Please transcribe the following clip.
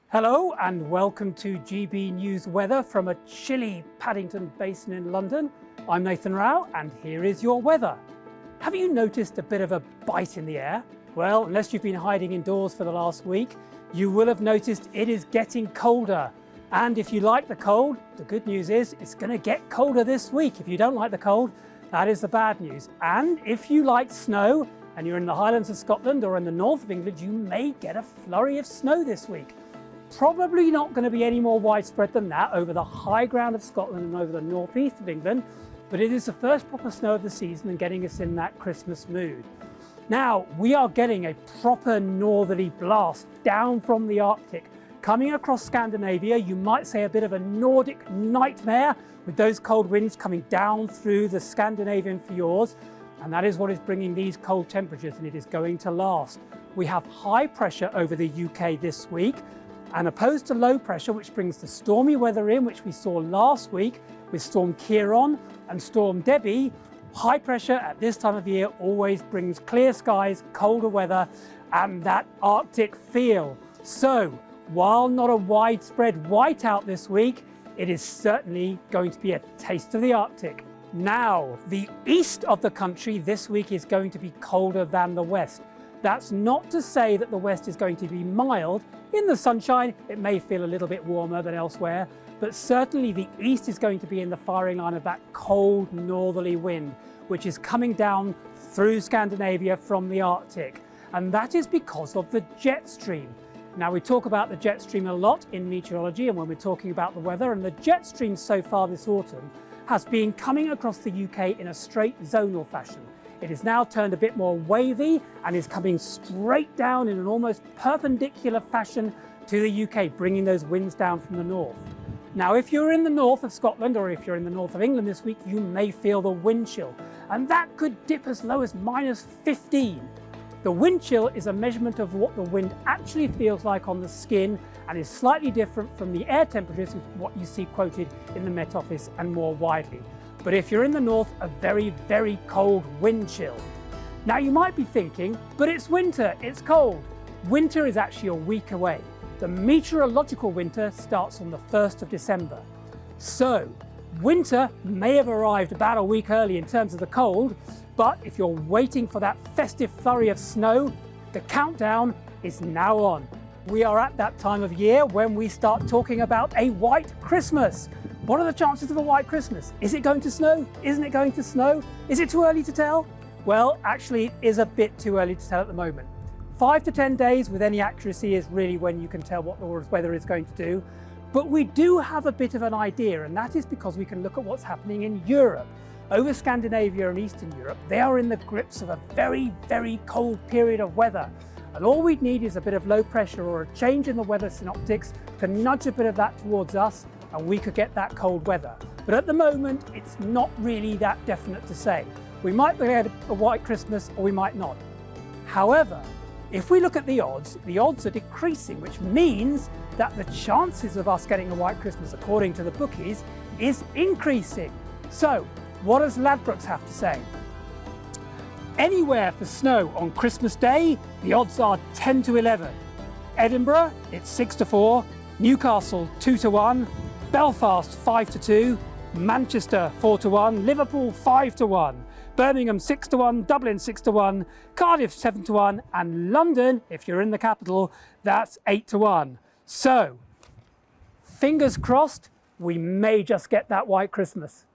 Hello and welcome to GB News weather from a chilly Paddington Basin in London. I'm Nathan Rao and here is your weather. Have you noticed a bit of a bite in the air? Well, unless you've been hiding indoors for the last week, you will have noticed it is getting colder. And if you like the cold, the good news is it's going to get colder this week. If you don't like the cold, that is the bad news. And if you like snow and you're in the Highlands of Scotland or in the north of England, you may get a flurry of snow this week. Probably not going to be any more widespread than that over the high ground of Scotland and over the northeast of England, but it is the first proper snow of the season and getting us in that Christmas mood. Now, we are getting a proper northerly blast down from the Arctic, coming across Scandinavia. You might say a bit of a Nordic nightmare with those cold winds coming down through the Scandinavian fjords, and that is what is bringing these cold temperatures, and it is going to last. We have high pressure over the UK this week, and opposed to low pressure, which brings the stormy weather in, which we saw last week with Storm Ciarán and Storm Debbie, high pressure at this time of year always brings clear skies, colder weather, and that Arctic feel. So, while not a widespread whiteout this week, it is certainly going to be a taste of the Arctic. Now, the east of the country this week is going to be colder than the west. That's not to say that the west is going to be mild. In the sunshine, it may feel a little bit warmer than elsewhere, but certainly the east is going to be in the firing line of that cold northerly wind, which is coming down through Scandinavia from the Arctic. And that is because of the jet stream. Now, we talk about the jet stream a lot in meteorology and when we're talking about the weather, and the jet stream so far this autumn has been coming across the UK in a straight zonal fashion. It is now turned a bit more wavy and is coming straight down in an almost perpendicular fashion to the UK, bringing those winds down from the north. Now, if you're in the north of Scotland or if you're in the north of England this week, you may feel the wind chill, and that could dip as low as -15. The wind chill is a measurement of what the wind actually feels like on the skin and is slightly different from the air temperatures of what you see quoted in the Met Office and more widely. But if you're in the north, a very, very cold wind chill. Now you might be thinking, but it's winter, it's cold. Winter is actually a week away. The meteorological winter starts on the 1st of December. So winter may have arrived about a week early in terms of the cold, but if you're waiting for that festive flurry of snow, the countdown is now on. We are at that time of year when we start talking about a white Christmas. What are the chances of a white Christmas? Is it going to snow? Isn't it going to snow? Is it too early to tell? Well, actually, it is a bit too early to tell at the moment. 5 to 10 days with any accuracy is really when you can tell what the weather is going to do. But we do have a bit of an idea, and that is because we can look at what's happening in Europe. Over Scandinavia and Eastern Europe, they are in the grips of a very, very cold period of weather. And all we'd need is a bit of low pressure or a change in the weather synoptics to nudge a bit of that towards us, and we could get that cold weather. But at the moment, it's not really that definite to say. We might get a white Christmas or we might not. However, if we look at the odds are decreasing, which means that the chances of us getting a white Christmas, according to the bookies, is increasing. So, what does Ladbrokes have to say? Anywhere for snow on Christmas Day, the odds are 10 to 11. Edinburgh, it's 6 to 4. Newcastle, 2 to 1. Belfast 5 to 2, Manchester 4 to 1, Liverpool 5 to 1, Birmingham 6 to 1, Dublin 6 to 1, Cardiff 7 to 1, and London, if you're in the capital, that's 8 to 1. So, fingers crossed, we may just get that white Christmas.